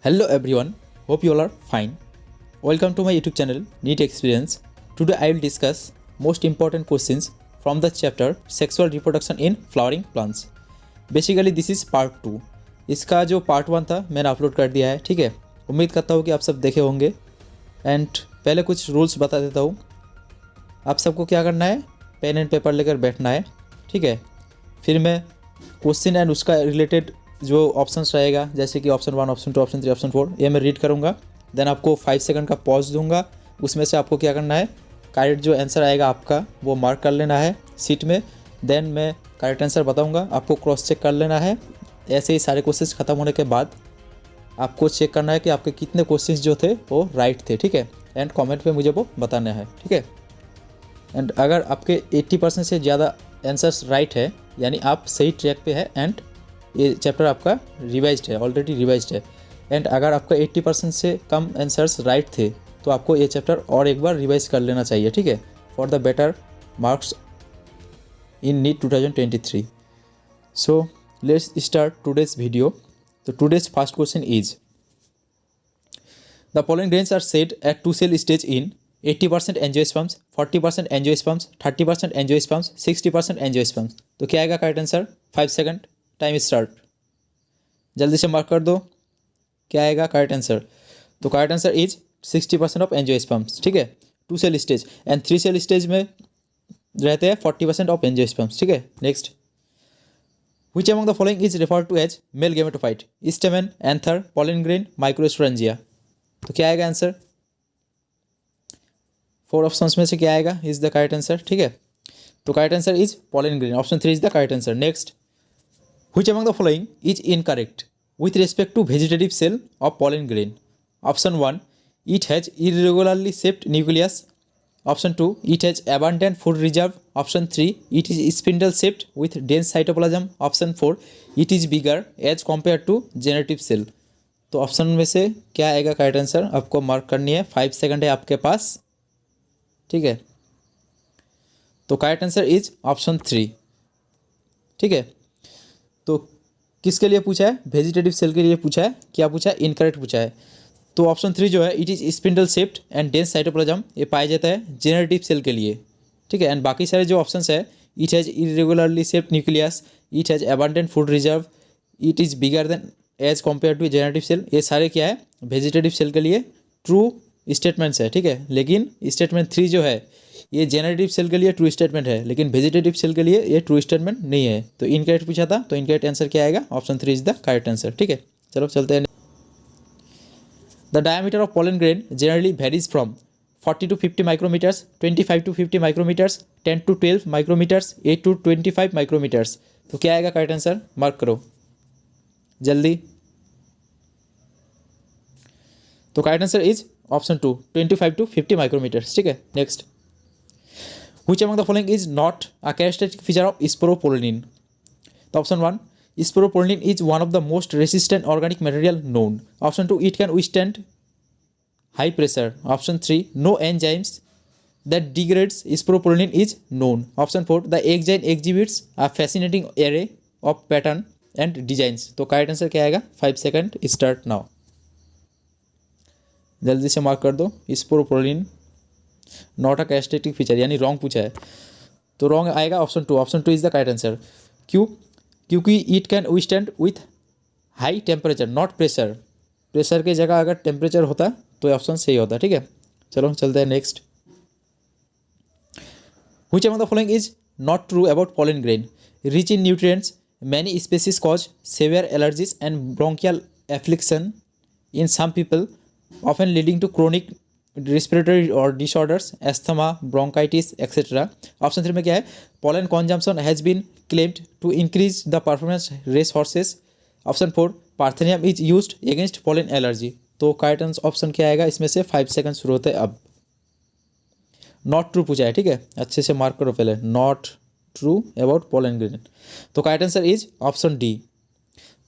Hello everyone, hope you all are fine. Welcome to my YouTube channel NEET Experience. Today I will discuss most important questions from the chapter Sexual Reproduction in Flowering Plants. Basically this is part 2. इसका जो part 1 था मैंने upload कर दिया है, ठीक है। उम्मीद करता हूँ कि आप सब देखे होंगे। एंड पहले कुछ रूल्स बता देता हूँ। आप सबको क्या करना है, पेन एंड पेपर लेकर बैठना है, ठीक है। फिर मैं क्वेश्चन एंड उसका रिलेटेड जो ऑप्शंस रहेगा, जैसे कि ऑप्शन 1, ऑप्शन 2, ऑप्शन 3, ऑप्शन 4, ये मैं रीड करूँगा। देन आपको 5 सेकंड का पॉज दूंगा। उसमें से आपको क्या करना है, करेक्ट जो आंसर आएगा आपका वो मार्क कर लेना है सीट में। देन मैं करेक्ट आंसर बताऊंगा, आपको क्रॉस चेक कर लेना है। ऐसे ही सारे क्वेश्चंस ख़त्म होने के बाद आपको चेक करना है कि आपके कितने क्वेश्चंस जो थे वो राइट थे, ठीक है। एंड कमेंट पे मुझे वो बताना है, ठीक है। एंड अगर आपके 80% से ज़्यादा आंसर्स राइट है, यानी आप सही ट्रैक पे है एंड ये चैप्टर आपका रिवाइज्ड है, ऑलरेडी रिवाइज्ड है। एंड अगर आपका 80% से कम आंसर्स राइट थे तो आपको ये चैप्टर और एक बार रिवाइज कर लेना चाहिए, ठीक है, for the better marks in NEET 2023। So let's start today's video. तो today's first question is the following grains are set at 2 cell stage in 80% angiosperms, 40% angiosperms, 30% angiosperms, 60% angiosperms. तो क्या आएगा correct answer? 5 second, time start. जल्दी से mark कर दो, क्या आएगा करेक्ट आंसर? तो correct answer is 60% of angiosperms, ठीक है। 2 cell stage and 3 cell stage में रहते हैं 40% ऑफ एंजियोस्पर्म्स, ठीक है। Next, which among the following is referred to as male gametophyte? Stamen, anther, pollen grain, microsporangia. तो क्या आएगा आंसर? 4 ऑप्शंस में से क्या आएगा इज द करेक्ट आंसर, ठीक है। तो correct answer is pollen grain, option 3 is the correct answer. Next, which among the following is incorrect with respect to vegetative cell of pollen grain? Option 1, it has irregularly shaped nucleus. Option 2, it has abundant food reserve. Option 3, it is spindle shaped with dense cytoplasm. Option 4, it is bigger as compared to generative cell. तो option में से क्या आएगा correct answer? आपको mark करनी है, 5 second है आपके पास, ठीक है। तो करेक्ट आंसर इज ऑप्शन 3, ठीक है। तो किसके लिए पूछा है? वेजिटेटिव सेल के लिए पूछा है। क्या पूछा है? इनकरेक्ट पूछा है। तो ऑप्शन 3 जो है, it is spindle shaped and dense cytoplasm, ये पाया जाता है जेनरेटिव सेल के लिए, ठीक है। एंड बाकी सारे जो ऑप्शंस है, it has irregularly shaped nucleus, it has abundant food reserve, it is bigger than as compare to generative cell, ये सारे क्या है? वेजिटेटिव सेल के लिए ट्रू स्टेटमेंट्स है, ठीक है। लेकिन स्टेटमेंट 3 जो है, ये जेनरेटिव सेल के लिए ट्रू स्टेटमेंट है, लेकिन वेजिटेटिव सेल के लिए ये ट्रू स्टेटमेंट नहीं है। तो इनकरेक्ट पूछा था, तो इनकरेक्ट आंसर क्या आएगा? Option 3 is the correct answer, ठीक है। चलो चलते हैं। The diameter of pollen grain generally varies from 40 to 50 micrometres, 25 to 50 micrometres, 10 to 12 micrometres, 8 to 25 micrometres. तो क्या आएगा करेक्ट आंसर? मार्क करो जल्दी। तो correct answer is option 2, 25 to 50 micrometres, ठीक है। Next, which among the following is not a characteristic feature of sporopollenin? तो option 1, sporopollenin is one of the most resistant organic material known. Option 2, it can withstand high pressure. Option 3, no enzymes that degrades sporopollenin is known. Option 4, the egg giant exhibits a fascinating array of pattern and designs. तो correct answer क्या आएगा? 5 second start now. जल्दी से mark कर दो। sporopollenin not a characteristic feature, यानी wrong पूछा है, तो रॉन्ग आएगा option 2। Option 2 is the correct answer. क्यों? क्योंकि it can withstand with high temperature not pressure. Pressure की जगह अगर टेम्परेचर होता तो ऑप्शन सही होता, ठीक है। चलो चलते हैं next. Which among the following is not true about pollen grain? Rich in nutrients, many species cause severe allergies and bronchial affliction in some people, often leading to chronic respiratory or disorders, asthma, bronchitis, etc. Option 3 में क्या है? pollen consumption has been claimed to increase the performance race horses. Option 4, parthenium is used against pollen allergy. तो correct option क्या आएगा इसमें से? 5 second शुरू होते हैं अब। नॉट ट्रू पूछा है, ठीक है, अच्छे से मार्क करो पहले। Not true about pollen grain। तो correct answer is option D,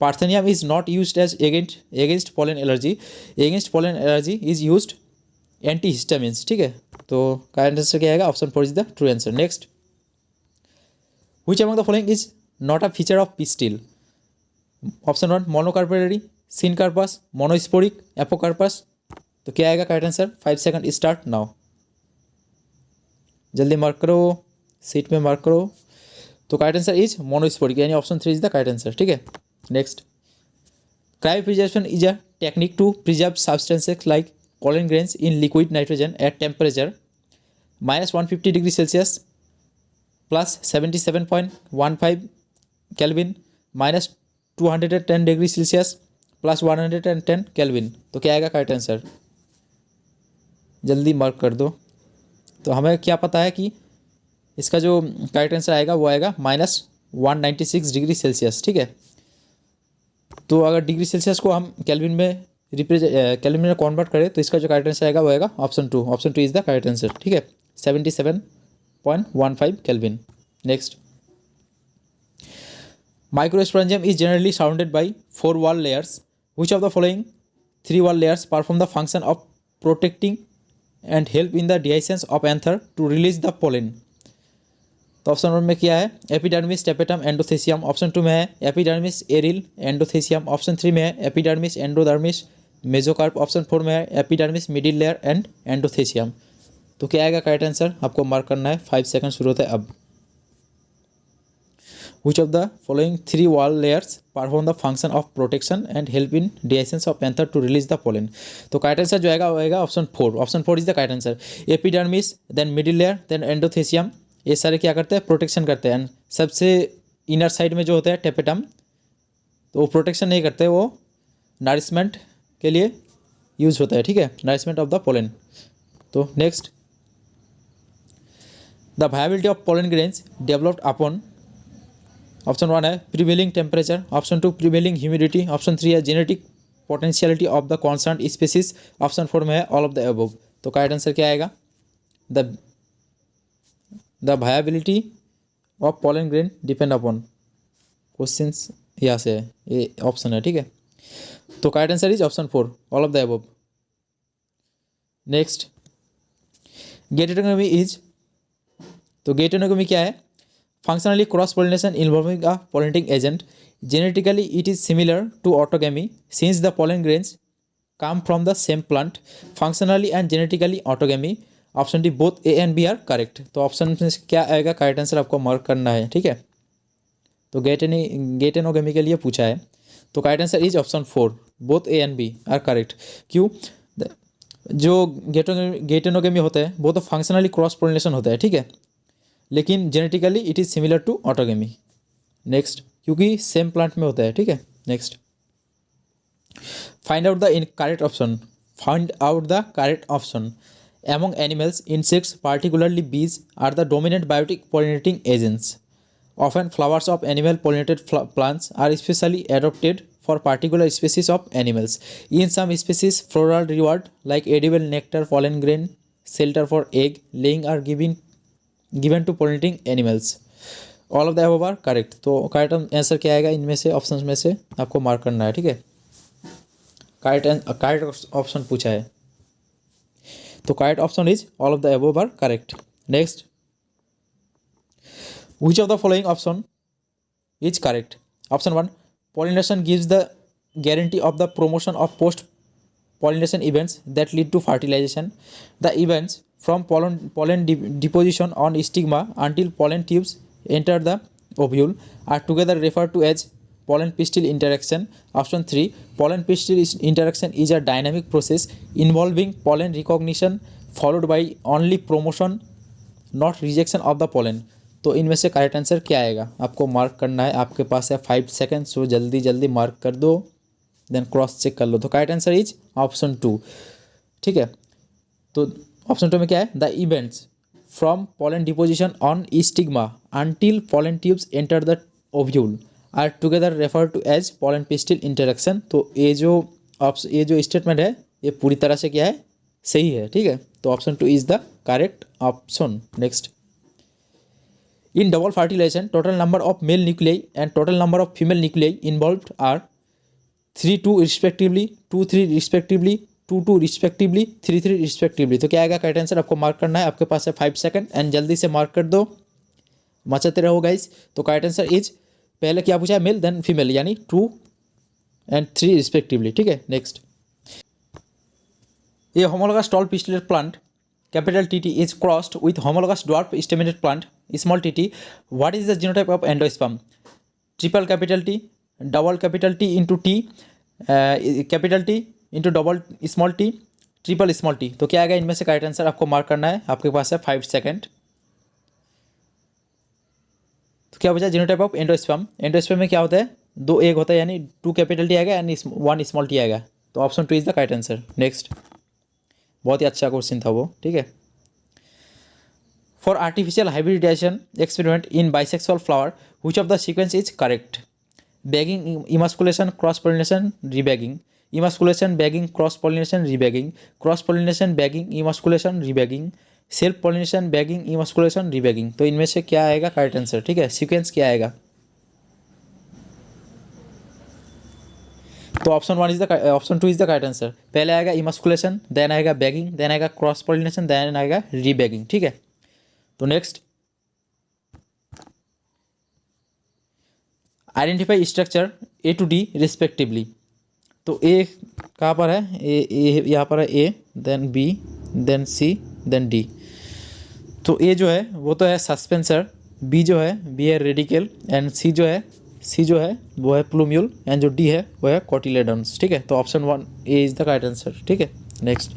parthenium is not used as against pollen allergy. Against pollen allergy is used antihistamines, ठीक है। तो करेक्ट आंसर क्या आएगा? Option 4 is the true answer. Next, which among the following is not a feature of pistil? Option 1, monocarpellary, syncarpous, monosporic, apocarpous. तो क्या आएगा correct answer? 5 second start now. जल्दी mark करो, सीट में मार्क करो। तो करेक्ट आंसर इज मोनोस्पोरिक, यानी option 3 is the correct answer. ठीक है, next, cryopreservation is a technique to preserve substances like pollen grains in liquid nitrogen at temperature -150 degree Celsius plus 77.15 Kelvin minus 210 degree Celsius plus 110 Kelvin। तो क्या आएगा correct answer? जल्दी mark कर दो। तो हमें क्या पता है कि इसका जो करेक्ट आंसर आएगा वो आएगा -196 डिग्री सेल्सियस। ठीक है, तो अगर डिग्री सेल्सियस को हम केल्विन में केल्विन में कन्वर्ट करें तो इसका जो करेक्ट आंसर आएगा वो आएगा option 2। Option 2 is the correct answer. ठीक है, 77.15 kelvin. Next, microsporangium is generally surrounded by 4 wall layers. Which of the following 3 wall layers perform the function of protecting and help in the dehiscence of anther to release the pollen? तो option 1 में क्या है? Epidermis, tapetum, endothecium. Option 2 में है epidermis, aryl, endothecium. Option 3 में है epidermis, endodermis, mesocarp. Option 4 में है epidermis, middle layer and endothecium. तो क्या आएगा करेक्ट आंसर? आपको मार्क करना है। 5 सेकंड शुरू होता है अब। Which of the following 3 wall layers perform the function of protection and help in dehiscence of anther to release the pollen? तो करेक्ट आंसर जो आएगा वो आएगा option 4। Option 4 is the correct answer. Epidermis, then middle layer, then endothecium, ये सारे क्या करते हैं? प्रोटेक्शन करते हैं। सबसे इनर साइड में जो होता है टेपेटम, तो वो प्रोटेक्शन नहीं करते, वो नरिशमेंट के लिए यूज होता है। ठीक है, नरिशमेंट ऑफ द पोलन। तो next, the viability of pollen grains developed upon. Option 1 है prevailing temperature. Option 2 prevailing humidity. Option 3 है genetic potentiality of the concern species. Option 4 में है ऑल ऑफ द अबव। तो करेक्ट आंसर क्या आएगा? The viability of pollen grain depend upon. Questions यहाँ से है, ये ऑप्शन है। ठीक है, तो correct answer is option 4, all of the above. Next, गेटेनोमी इज। तो गेटेनोमी क्या है? Functionally cross pollination involving a pollinating agent. Genetically it is similar to autogamy since the pollen grains come from the same plant. Functionally and genetically autogamy. Option D both A and B are correct. तो option में क्या आएगा correct answer? आपको mark करना है। ठीक है, तो गेटेनोगेमी के लिए पूछा है। तो correct answer is option 4, both A and B are correct. क्यों? जो गेटेनोगेमी होता है वो तो फंक्शनली क्रॉस पोलिनेशन होता है। ठीक है, लेकिन genetically it is similar to autogamy. Next, क्योंकि सेम प्लांट में होता है। ठीक है, next, find out the correct option. Find out the correct option. Among animals, insects, particularly bees, are the dominant biotic pollinating agents. Often, flowers of animal-pollinated plants are specially adapted for particular species of animals. In some species, floral reward like edible nectar, pollen grain, shelter for egg laying are given to pollinating animals. All of the above are correct. तो correct answer क्या आएगा इनमें से? Option में से आपको mark करना है। ठीक है, करेक्ट ऑप्शन पूछा है, तो correct option is all of the above are correct. Next, which of the following option is correct? Option 1, pollination gives the guarantee of the promotion of post pollination events that lead to fertilization. The events from pollen deposition on stigma until pollen tubes enter the ovule are together referred to as pollen pistil interaction. Option 3, pollen pistil interaction is a dynamic process involving pollen recognition followed by only promotion not rejection of the pollen. तो इनमें से correct answer क्या आएगा? आपको mark करना है। आपके पास है 5 सेकेंड, सो जल्दी जल्दी मार्क कर दो, देन क्रॉस चेक कर लो। तो करेक्ट आंसर इज ऑप्शन 2। ठीक है, तो ऑप्शन 2 में क्या है? The events from pollen deposition on stigma until pollen tubes enter the ovule are together referred to as pollen pistil interaction. तो ये जो स्टेटमेंट है ये पूरी तरह से क्या है? सही है। ठीक है, तो option 2 is the correct option. Next, in double fertilization total number of male nuclei and total number of female nuclei involved are 3-2 respectively, 2-3 respectively, 2-2 respectively, 3-3 respectively. तो क्या आएगा करेक्ट आंसर? आपको मार्क करना है। आपके पास है 5 सेकंड एंड जल्दी से मार्क कर दो, मचाते रहो गाइस। तो करेक्ट आंसर इज, पहले क्या पूछा है? मेल देन फीमेल, यानी 2 एंड 3 रिस्पेक्टिवली, ठीक है। Next, a homologous tall pistillate plant capital T T is crossed with homologous dwarf staminate plant small T T, what is the genotype of endosperm? Triple capital T, double capital T into T, capital T into double small T, triple small T. तो क्या आएगा इनमें से? Correct answer आपको mark करना है, आपके पास है 5 सेकेंड। तो क्या बचा? Genotype of endosperm. एंडोस्पर्म में क्या होता है? 2 एग होता है, यानी 2 कैपिटल टी आएगा एंड 1 स्मॉल टी आएगा। तो option 2 is the correct answer. Next, बहुत ही अच्छा क्वेश्चन था वो, ठीक है। For artificial hybridisation experiment in bisexual flower which of the sequence is correct? Bagging, emasculation, cross pollination, rebagging. Emasculation, bagging, cross pollination, rebagging. Cross pollination, bagging, emasculation, rebagging. Self pollination, bagging, emasculation, rebagging. तो इनमें से क्या आएगा correct answer? ठीक है, sequence क्या आएगा? तो option 2 is the correct answer. पहले आएगा इमास्कुलेशन, देन आएगा बैगिंग, देन आएगा क्रॉस पोलिनेशन, देन आएगा रीबैगिंग, ठीक है। तो next, identify structure A to D respectively. तो ए कहाँ पर है? ए यहाँ पर है A, then B, then C, then D. तो ए जो है वो तो है सस्पेंसर, बी जो है बी है रेडिकल, एंड सी जो है वो है प्लूम्यूल, एंड जो डी है वो है कोटिलेडन्स, ठीक है। तो option 1 A is the correct answer, ठीक है। Next,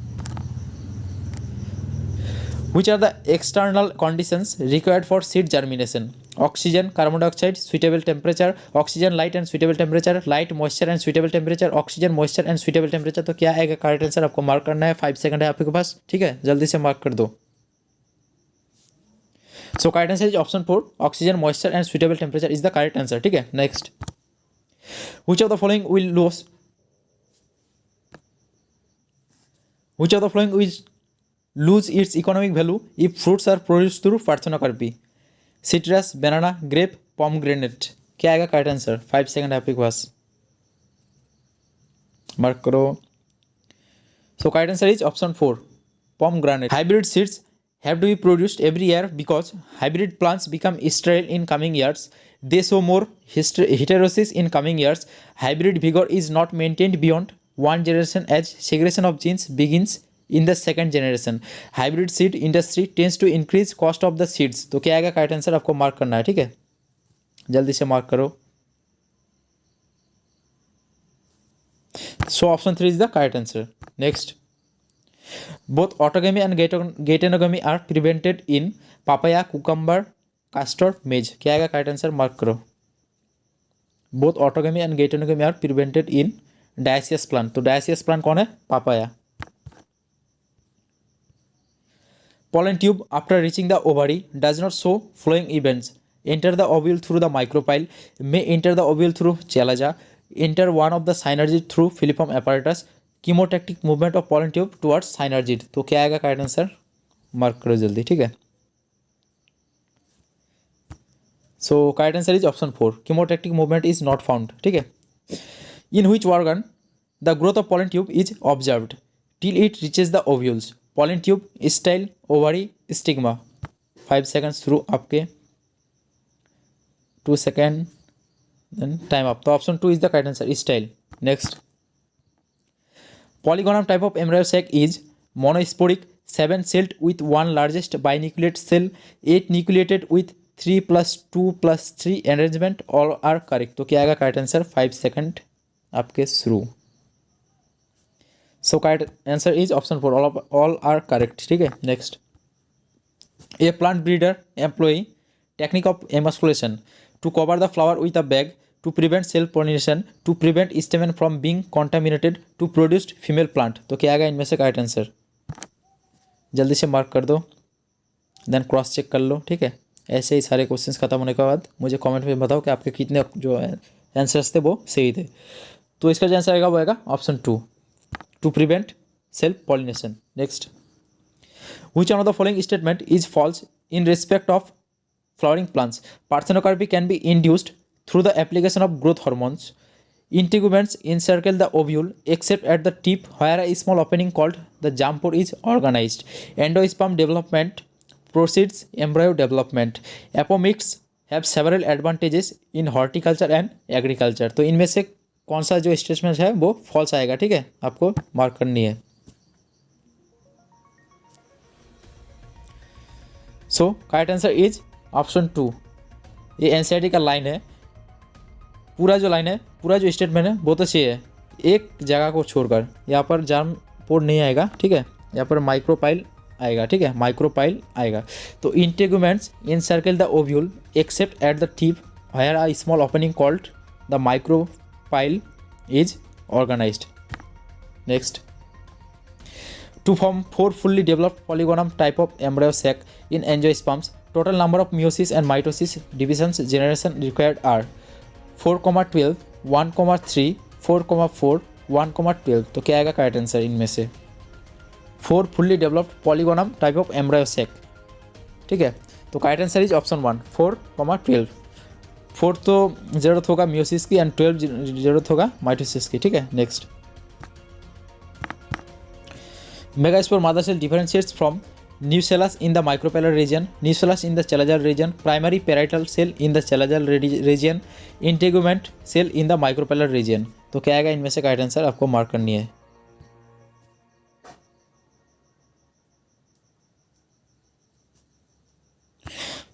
which are the external conditions required for seed germination? Oxygen, carbon dioxide, suitable temperature, oxygen, light and suitable temperature, light, moisture and suitable temperature, oxygen, moisture and suitable temperature। तो क्या आएगा correct answer? आपको mark करना है, 5 second है आपके पास, ठीक है, जल्दी से मार्क कर दो। सो correct answer is option 4, oxygen, moisture and suitable temperature is the correct answer, ठीक है। Next, which of the following will lose its economic value if fruits are produced through parthenocarpy? Citrus, banana, grape, pomegranate। क्या आएगा correct answer? 5 second है आपके पास, mark करो। So correct answer is option 4, pomegranate। Hybrid seeds have to be produced every year because hybrid plants become sterile in coming years. They show more heterosis in coming years. Hybrid vigor is not maintained beyond one generation as segregation of genes begins in the second generation. Hybrid seed industry tends to increase cost of the seeds। तो क्या आएगा correct answer? आपको mark करना है, ठीक है, जल्दी से मार्क करो। सो option 3 is the correct answer. Next, both autogamy and geitonogamy are prevented in papaya, cucumber, castor, maize। क्या आएगा करेक्ट आंसर? मार्क करो। both autogamy and geitonogamy are prevented in dioecious plant। तो dioecious plant कौन है? Papaya. Pollen tube after reaching the ovary does not show flowing events. Enter the ovule through the micropyle, may enter the ovule through chalaza, enter one of the synergid through filiform apparatus, chemotactic movement of pollen tube towards synergid। तो क्या आएगा correct answer? Mark करो जल्दी, ठीक है। So correct answer is option 4, chemotactic movement is not found, ठीक है। In which organ the growth of pollen tube is observed till it reaches the ovules? Pollen tube, style, ovary, stigma। 5 seconds through आपके, 2 second, then time up. तो option 2 is the correct answer, style। Next, polygonum type of embryo sac is monosporic, 7 celled with 1 largest binucleate cell, 8 nucleated with 3+2+3 arrangement, all are correct। तो क्या आएगा correct answer? 5 second आपके शुरू। So correct answer is option 4, all are correct, ठीक है। Next, a plant breeder employ technique of emasculation to cover the flower with a bag to prevent self pollination to prevent stamen from being contaminated to produced female plant. तो क्या आएगा इनमें से correct answer? जल्दी से mark कर दो, then cross check कर लो, ठीक है। ऐसे ही सारे क्वेश्चंस खत्म होने के बाद मुझे कमेंट में बताओ कि आपके कितने जो आंसर्स थे वो सही थे। तो इसका जो आंसर आएगा वो आएगा option 2, to prevent self pollination. Next, which one of the following statement is false in respect of flowering plants? Parthenocarpy can be induced through the application of growth hormones. Integuments encircle the ovule except at the tip where a small opening called the germ pore is organized. Endosperm development precedes embryo development. Apomix have several advantages in horticulture and agriculture। तो इनमें से कौन सा जो statement है वो false आएगा, ठीक है, आपको मार्क करनी है। So correct answer is option 2। ये एनसीईआरटी का लाइन है, पूरा जो लाइन है, पूरा जो स्टेटमेंट है वो तो सही है, एक जगह को छोड़कर। यहाँ पर जार्म पोर नहीं आएगा, ठीक है, यहाँ पर माइक्रोपाइल आएगा, ठीक है, माइक्रोपाइल आएगा। तो integuments encircle the ovule except at the tip where a small opening called the micropyle is organized. Next, to form 4 fully developed polygonum type of embryo sac in angiosperms, total number of meiosis and mitosis divisions generation required are 4,12, 1,3, 4,4, 1,12। तो क्या आएगा correct answer इनमें से? 4 fully developed polygonum type of embryo sac, ठीक है। तो correct answer is option 1, 4,12। 4 तो जरूरत होगा मियोसिस की एंड 12 जरूरत होगा माइटोसिस की, ठीक है। Next, megaspore mother cell differentiates from nucellus in the micropellar region, nucellus in the chalazial region, primary parietal cell in the chalazial region, integument cell in the micropellar region। तो क्या आएगा इनमें से करेक्ट आंसर, आपको mark करनी है।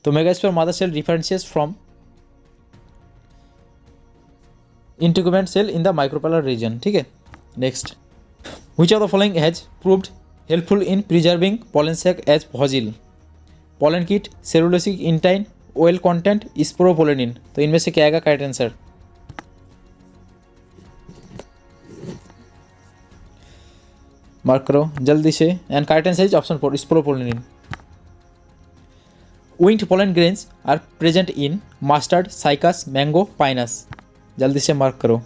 तो megaspore mother cell differentiates from integument cell in the micropylar region, ठीक है। Next, which of the following has proved helpful in preserving pollen sac as fossil? pollen kit, cellulosic intine, oil content, sporopollenin। तो इनमें से क्या आएगा correct answer? Mark करो जल्दी से, and correct answer is option 4, sporopollenin। Winged pollen grains are present in mustard, cycas, mango, pinus। जल्दी से मार्क करो,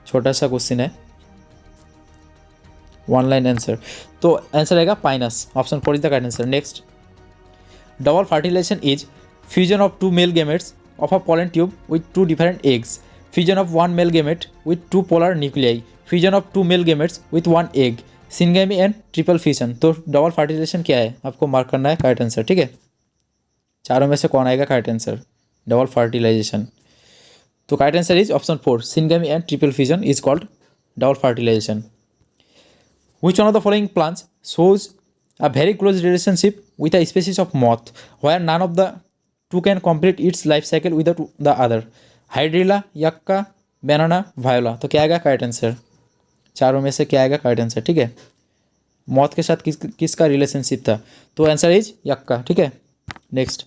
छोटा सा क्वेश्चन है, 1 लाइन आंसर। तो आंसर आएगा Pinus, option 4 is the correct answer. Next, double fertilization is fusion of 2 male gametes of a pollen tube with 2 different eggs, fusion of 1 male gamete with 2 polar nuclei, fusion of 2 male gametes with 1 egg, syngamy and triple fission। तो double fertilisation क्या है आपको mark करना है correct answer, ठीक है। चारों में से कौन आएगा करेक्ट आंसर? Double fertilization. तो correct answer is option 4, syngamy and triple fission is called double fertilization। Which one of the following plants shows a very close relationship with a species of moth where none of the two can complete its life cycle without the other? Hydrilla, yucca, banana, viola। तो क्या आएगा correct answer? चारों में से क्या आएगा correct answer, ठीक है। मौत के साथ किसका रिलेशनशिप था? तो आंसर इज यक्का, ठीक है। Next,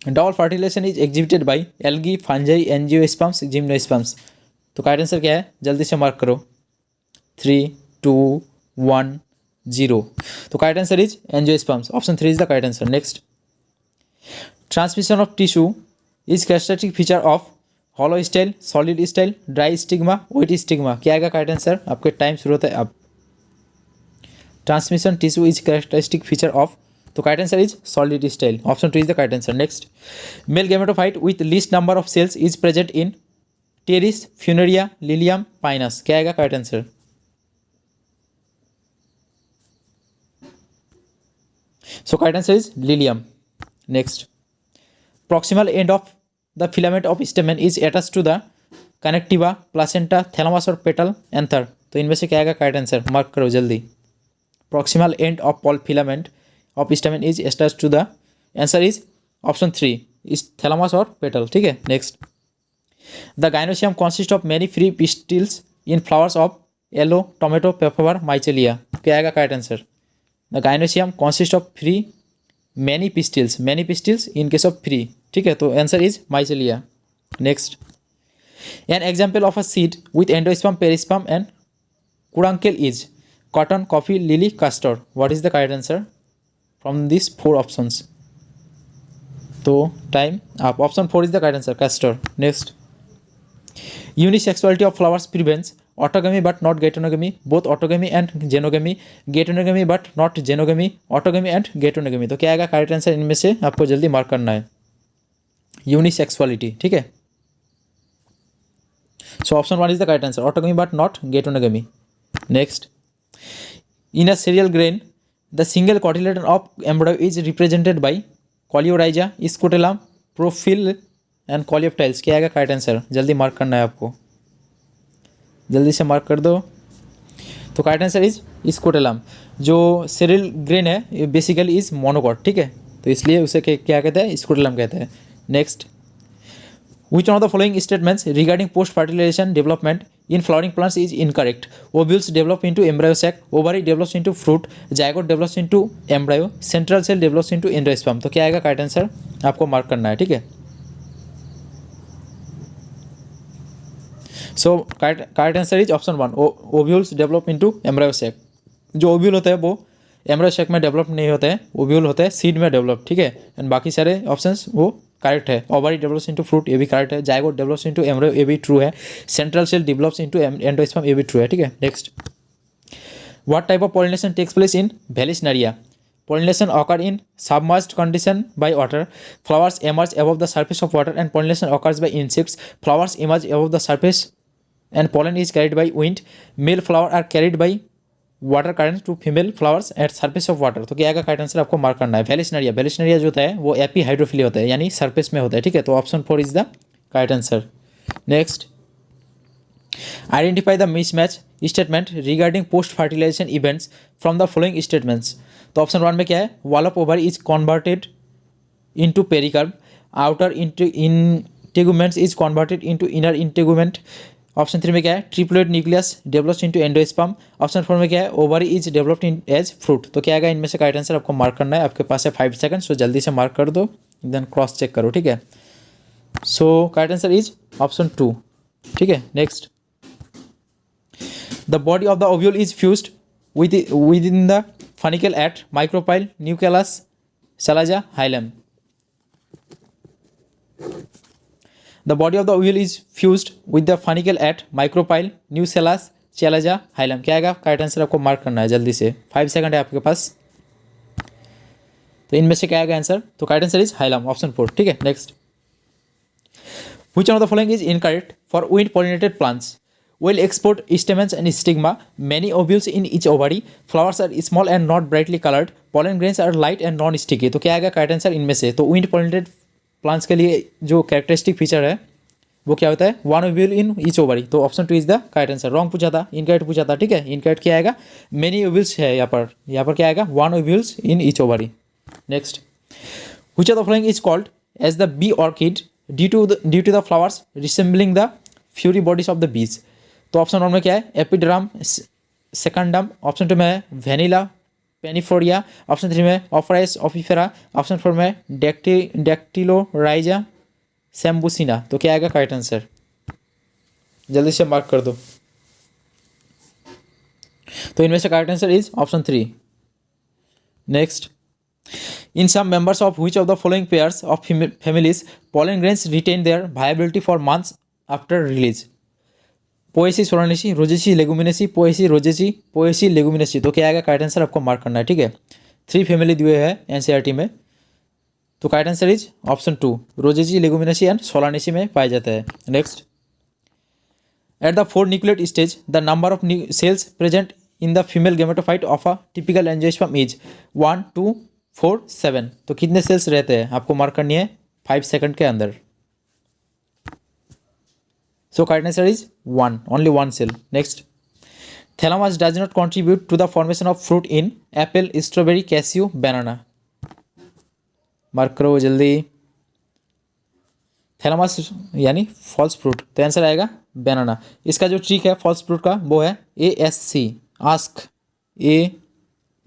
double fertilization is exhibited by algae, fungi, angiosperms, gymnosperms. तो करेक्ट आंसर क्या है? जल्दी से मार्क करो, 3, 2, 1, 0। तो correct answer is angiosperms, option 3 is the correct answer. Next, transmission of tissue is characteristic feature of hollow style, solid style, dry stigma, wet stigma. क्या आएगा correct answer? आपके टाइम शुरू होता है अब। Transmission tissue is characteristic feature of, तो correct answer is solid style, option 2 is the correct answer. Next, male gametophyte with least number of cells is present in Pteris, Funaria, Lilium, Pinus. क्या आएगा correct answer? So correct answer is lilium। Next, proximal end of the filament of stamen is attached to the connectiva, placenta, thalamus और petal anther। तो इनमें से क्या आएगा correct answer? Mark करो जल्दी। proximal end of filament of stamen is attached to the, answer is option 3 is thalamus और petal, ठीक है। Next, the gynoecium consists of many free pistils in flowers of yellow, tomato, pepper, mycelia। क्या आएगा correct answer? The gynoecium consists of many pistils in case of free, ठीक है। तो answer is mycelia। Next, an example of a seed with endosperm, perisperm and caudancle is cotton, coffee, lily, castor। What is the correct answer from these 4 options? तो time आप, option 4 is the correct answer, castor। Next, unisexuality of flowers prevents autogamy but not geitonogamy, both autogamy and genogamy, geitonogamy but not genogamy, autogamy and geitonogamy। तो क्या आएगा correct answer इनमें से? आपको जल्दी mark करना है, यूनिसेक्सुअलिटी, ठीक है। So option 1 is the correct answer, autogamy but not geitonogamy। Next, in a cereal grain the single cotyledon of embryo is represented by coleorhiza, scutellum, profil and coleoptiles। क्या आएगा करेक्ट आंसर? जल्दी mark करना है आपको। जल्दी से mark कर दो। तो करेक्ट आंसर इज स्कोटेलम। जो सेरिल ग्रेन है ये बेसिकली इज मोनोकॉट, ठीक है, तो इसलिए उसे क्या कहते हैं, स्कोटेलम कहते हैं। Next, which one of the following statements regarding post fertilization development in flowering plants is incorrect? Ovules develop into embryo sac, ovary develops into fruit, zygote develops into embryo, central cell develops into endosperm। तो क्या आएगा correct answer, आपको mark करना है, ठीक है। So correct answer is option 1, ovules develop into embryo sac. जो ovule होता है वो एम्ब्रायो सैक में डेवलप नहीं होते हैं, ओव्यूल होते हैं सीड में डेवलप, ठीक है। एंड बाकी सारे ऑप्शंस वो करेक्ट है। ओवरी डेवलप्स इनटू फ्रूट, ये भी करेक्ट है। जाइगोट डेवलप्स इनटू एम्ब्रायो, ये भी ट्रू है। Central cell develops into endosperm, ये भी ट्रू है, ठीक है। Next, what type of pollination takes place in Vallisneria? Pollination occur in submerged condition by water. Flowers emerge above the surface of water and pollination occurs by insects. Flowers emerge above the surface and pollen is carried by wind. Male flower are carried by water current to female flowers at surface of water। तो क्या आएगा correct answer, आपको mark करना है। Vallisneria, Vallisneria जो होता है वो एपी हाइड्रोफिली होता है, यानी सरफेस में होता है, ठीक है। तो option 4 is the correct answer. Next, identify the mismatch statement regarding post fertilization events from the following statements. तो ऑप्शन 1 में क्या है, wall of ovary is converted into pericarp, outer integuments is converted into inner integument. Option 3 में क्या है, triploid nucleus develops into endosperm. Option 4 में क्या है, ovary is developed in as fruit. तो क्या आएगा इनमें से करेक्ट आंसर, आपको मार्क करना है। आपके पास है 5 सेकंड, सो जल्दी से मार्क कर दो, देन क्रॉस चेक करो, ठीक है। So correct answer is option 2, ठीक है। Next, the body of the ovule is fused within the funicle at micropyle, nucleus, chalaza, hilum. The body of the ovule is fused with the funicle at micropyle, nucleus, chalaza, hilum। क्या आएगा correct answer, आपको mark करना है जल्दी से, 5 second है आपके पास। तो इनमें से क्या आएगा आंसर, तो correct answer is hilum, option 4, ठीक है। Next, which one of the following is incorrect for wind pollinated plants? Will export stamens and stigma. Many ovules in each ovary. Flowers are small and not brightly colored. Pollen grains are light and non-sticky। तो क्या आएगा correct answer इनमें से, तो wind pollinated plants के लिए जो characteristic feature है वो क्या होता है, 1 ओव्यूल इन ईच ओवरी। तो option 2 is the correct answer. Wrong पूछा था, इनकरेक्ट पूछा था, ठीक है। इनकरेक्ट क्या आएगा, मेनी ओव्यूल्स है यहाँ पर क्या आएगा, 1 ovules in each ovary. Next, which of the following is called as the bee orchid due to the flowers resembling the furry bodies of the bees. तो ऑप्शन 1 में क्या है, एपिड्राम सेकंडम। ऑप्शन 2 में है वेनिला पेनिफोरिया। ऑप्शन 3 में ऑफराइस ऑफिफेरा। ऑप्शन 4 में डेक्टिलोराइजा सैम्बुसिना। तो क्या आएगा करेक्ट आंसर, जल्दी से मार्क कर दो। तो इनमें से correct answer is option 3। Next, in some members of which of the following pairs of families pollen grains retain their viability for months after release? Poaceae Solanaceae, Rosaceae Leguminosae, Poaceae Rosaceae, Poaceae Leguminosae. तो क्या आएगा correct answer, आपको mark करना है, ठीक है। 3 family दिए हैं एनसीईआरटी में, तो correct answer is option 2, Rosaceae Leguminosae and Solanaceae में पाया जाता है। Next, at the 4 nucleate stage the number of cells present in the female gametophyte of a typical angiosperm is 1, 2, 4, 7। तो कितने सेल्स रहते हैं, आपको मार्क करनी है 5 सेकंड के अंदर। So correct answer is 1, only 1 cell. Next, thalamus does not contribute to the formation of fruit in apple, strawberry, cashew, banana। Mark करो जल्दी। थैलामस यानी फॉल्स फ्रूट, तो आंसर आएगा बनाना। इसका जो ट्रिक है फॉल्स फ्रूट का वो है ASC, ask,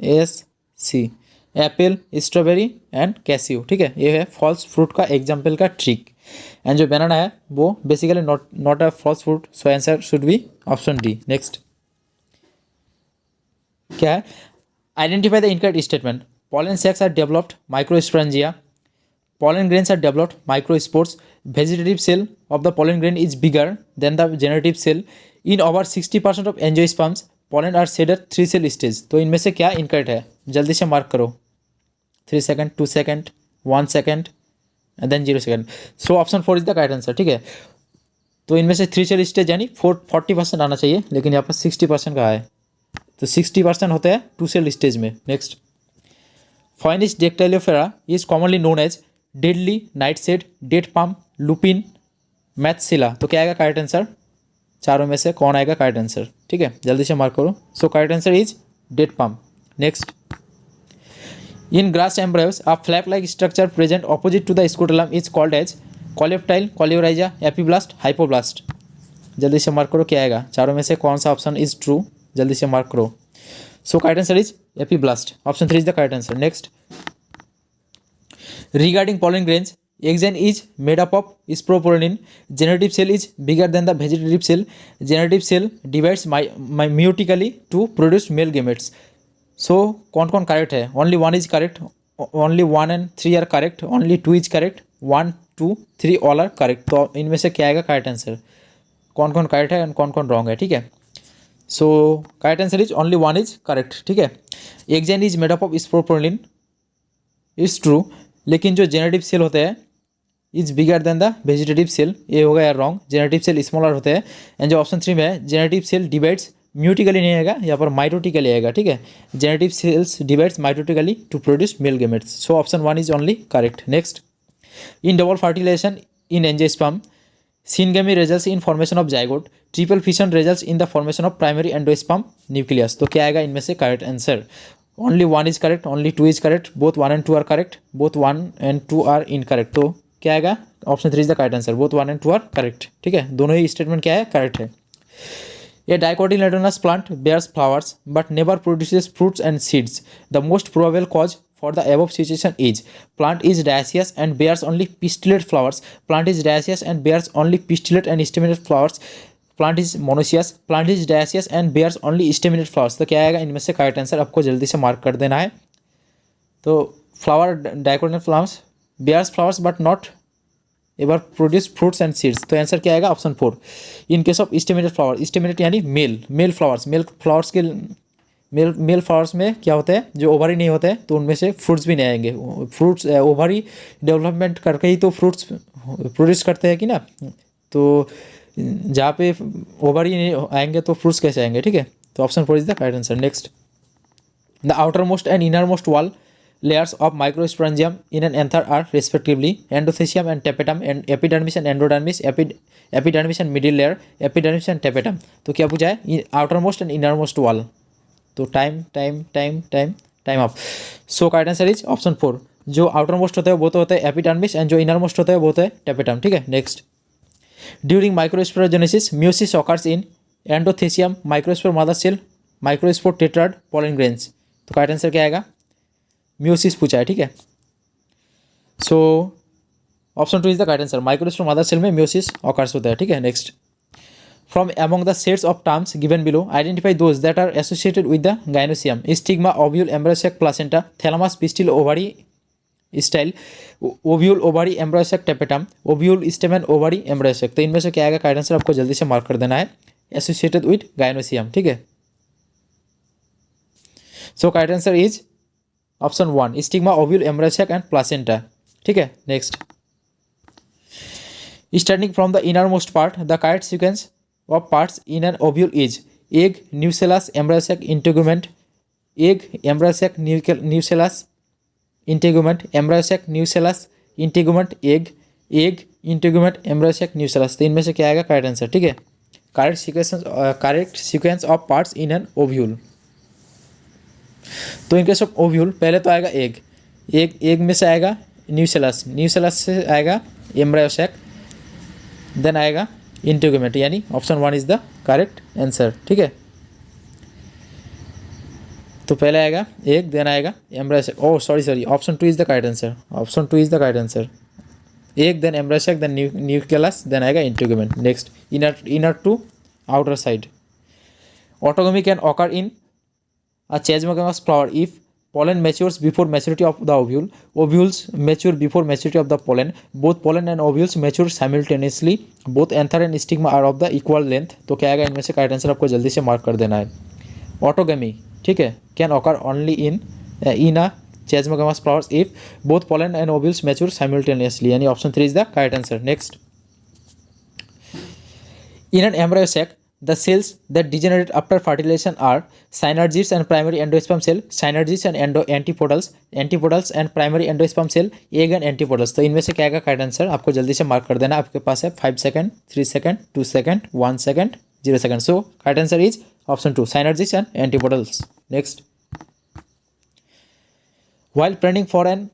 ASC, apple, strawberry and cashew, ठीक है। ये है फॉल्स फ्रूट का एग्जाम्पल का ट्रिक। एंड जो बनाना है वो basically not a false fruit, so answer should be option D. Next, क्या है, identify the incorrect statement. pollen sacs are developed microsporangia, pollen grains are developed microspores, vegetative cell of the pollen grain is bigger than the generative cell, in over 60% of angiosperms pollen are shed at 3 cell stage। तो इनमें से क्या incorrect है, जल्दी से mark करो। 3 second, 2 second, 1 second and then 0 second. So option 4 is the correct answer, ठीक है। तो इनमें से 3 सेल स्टेज यानी 40% आना चाहिए, लेकिन यहाँ पर 60% का है, तो 60% होता है 2 सेल स्टेज में। Next, Phoenis dactylifera is commonly known as deadly, nightshade, dead palm, lupin, matchsilla। तो क्या आएगा करेक्ट आंसर, चारों में से कौन आएगा करेक्ट आंसर, ठीक है, जल्दी से मार्क करो। So correct answer is date palm. Next, in grass embryos a flap like structure present opposite to the scutellum is called as coleoptile, coleorhiza, epiblast, hypoblast. जल्दी से मार्क करो क्या आएगा, चारों में से कौन सा ऑप्शन इज ट्रू, जल्दी से मार्क करो। So correct answer is epiblast, option 3 is the correct answer. Next, regarding pollen grains, exon is made up of sporopollenin, generative cell is bigger than the vegetative cell, generative cell divides meiotically to produce male gametes। so कौन कौन correct है, only 1 is correct, only 1 and 3 are correct, only 2 is correct, 1 2 3 all are correct. तो इनमें से क्या आएगा correct answer, कौन कौन करेक्ट है एंड कौन कौन रॉन्ग है, ठीक है। So correct answer is only 1 is correct, ठीक है। Exine is made up of sporopollenin is true, लेकिन जो जेनेटिव सेल होते हैं is bigger than the vegetative cell, ये होगा यार रॉन्ग, जेनेटिव सेल स्मॉलर होते हैं। एंड जो ऑप्शन 3 में है जेनेटिव सेल डिवाइड्स म्यूटिकली नहीं आएगा, यहाँ पर माइटोटिकली आएगा, ठीक है। Generative cells divides mitotically to produce male gametes. So option 1 is only correct. Next, in double fertilization in angiosperm syngamy results in formation of zygote, triple fission results in the formation of primary endosperm nucleus. तो क्या आएगा इनमें से correct answer, only 1 is correct, only 2 is correct, both 1 and 2 are correct, both 1 and 2 are incorrect. तो क्या आएगा option 3 is the correct answer, both 1 and 2 are correct, ठीक है, दोनों ही स्टेटमेंट क्या है करेक्ट है। A dicotyledonous plant bears flowers but never produces fruits and seeds, the most probable cause for the above situation is plant is dioecious and bears only pistillate flowers, plant is dioecious and bears only pistillate and staminate flowers, plant is monoecious, plant is dioecious and bears only staminate flowers. तो क्या आएगा इनमें से correct answer, आपको जल्दी से mark कर देना है। तो flower dicotyledonous flowers bears flowers but not ever produce fruits and seeds. तो आंसर क्या आएगा option 4। In case of staminate flower, staminate यानी मेल फ्लावर्स के मेल फ्लावर्स में क्या होता है, जो ओवरी नहीं होते हैं तो उनमें से फ्रूट्स भी नहीं आएंगे। फ्रूट्स ओवरी डेवलपमेंट करके ही तो फ्रूट्स प्रोड्यूस करते हैं कि ना, तो जहाँ पे ओवरी नहीं आएंगे तो फ्रूट्स कैसे आएंगे, ठीक है। तो option 4 is the correct answer. Next, the outer most and inner most wall layers of microsporangium in an anther are respectively endothecium and tapetum, and epidermis and endodermis, epidermis and middle layer, epidermis and tapetum। तो क्या पूछा है, outer most and inner most wall. तो time off. So correct answer is option 4। जो outer most होता है वो तो होता है एपिडर्मिस एंड जो इनर मोस्ट होता है वो होता है टेपेटम, ठीक है। Next, during microsporogenesis meiosis occurs in endothecium, microspore mother cell, microspore tetrad, pollen grains. तो करेक्ट आंसर क्या आएगा, म्यूसिस पूछा है, ठीक है। So option 2 is the correct answer, microspore mother cell में म्यूसिस ऑकर्स होता है, ठीक है। Next, from among the sets of terms given below identify those that are associated with the gynoecium: stigma, ovule, embryo sac, placenta, thalamus, pistil, ovary, style, ovule, ovary, embryo sac, tapetum, ovule, stamen, ovary, embryo sac। तो इनमें से क्या आएगा correct answer, आपको जल्दी से mark कर देना है, एसोसिएटेड विद gynoecium, ठीक है। So correct answer is option 1, stigma, ovule, embryo sac and placenta, ठीक है। Next, starting from the inner most part the correct sequence of parts in an ovule is egg, nucellus, embryo sac, integument, egg, embryo sac, nucellus, integument, embryo sac, nucellus, integument, egg, integument, embryo sac, nucellus। तो इनमें से क्या आएगा correct answer, ठीक है। Correct sequence of parts in an ovule. तो इन case of ovule पहले तो आएगा एग में से आएगा न्यूसेलस से आएगा एम्ब्रयो सैक, देन आएगा इंटीग्यूमेंट, यानी option 1 is the correct answer, ठीक है। तो पहले आएगा एग, देन आएगा embryo sac, oh sorry, option 2 is the correct answer, option 2 is the correct answer. Egg, then embryo sac, then nucleus, then आएगा integument. Next, inner to outer side. Autogamy can occur in a chasmogamous flower if pollen matures before maturity of the ovule, ovules mature before maturity of the pollen, both pollen and ovules mature simultaneously, both anther and stigma are of the equal length। तो क्या आएगा इनमें से correct answer, आपको जल्दी से mark कर देना है। ऑटोगमी, ठीक है, can occur only in a chasmogamous flowers if both pollen and ovules mature simultaneously, यानी option 3 is the correct answer. Next, in an embryo sac the cells that degenerate after fertilization are synergids and primary endosperm cell, synergids and antipodals and primary endosperm cell, egg and antipodals। तो इनमें से क्या आएगा correct answer, आपको जल्दी से mark कर देना। आपके पास है 5 second, 3 second, 2 second, 1 second, 0 seconds. So correct answer is option 2, synergies and antibodies. Next, while planning for an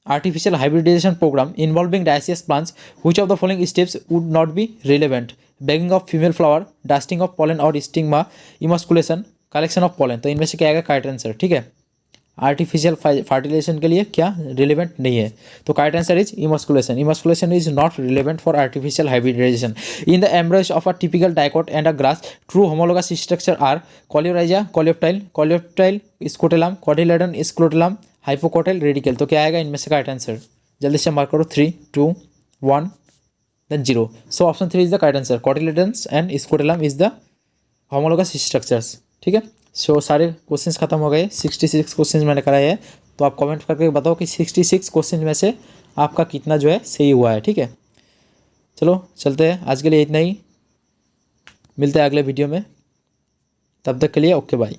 artificial hybridization program involving dioecious plants, which of the following steps would not be relevant? Bagging of female flower, dusting of pollen or stigma, emasculation, collection of pollen. तो इनमें से क्या आएगा correct answer. ठीक है, artificial fertilisation के लिए क्या रिलेवेंट नहीं है. तो correct answer is emasculation. Emasculation is not relevant for artificial hybridization. In the embryos of a typical dicot and a grass true homologous structures are coleorhiza, coleoptile, scutellum, cotyledon, scutellum, hypocotyl, radicle. तो क्या आएगा इनमें से correct answer. जल्दी से mark करो. 3, 2, 1 then 0. So option 3 is the correct answer. Cotyledons and scutellum is the homologous structures. ठीक है, सो सारे क्वेश्चंस खत्म हो गए. 66 क्वेश्चंस मैंने कराए हैं. तो आप कमेंट करके बताओ कि 66 क्वेश्चन में से आपका कितना जो है सही हुआ है. ठीक है, चलो चलते हैं. आज के लिए इतना ही, मिलते हैं अगले वीडियो में. तब तक के लिए ओके बाय.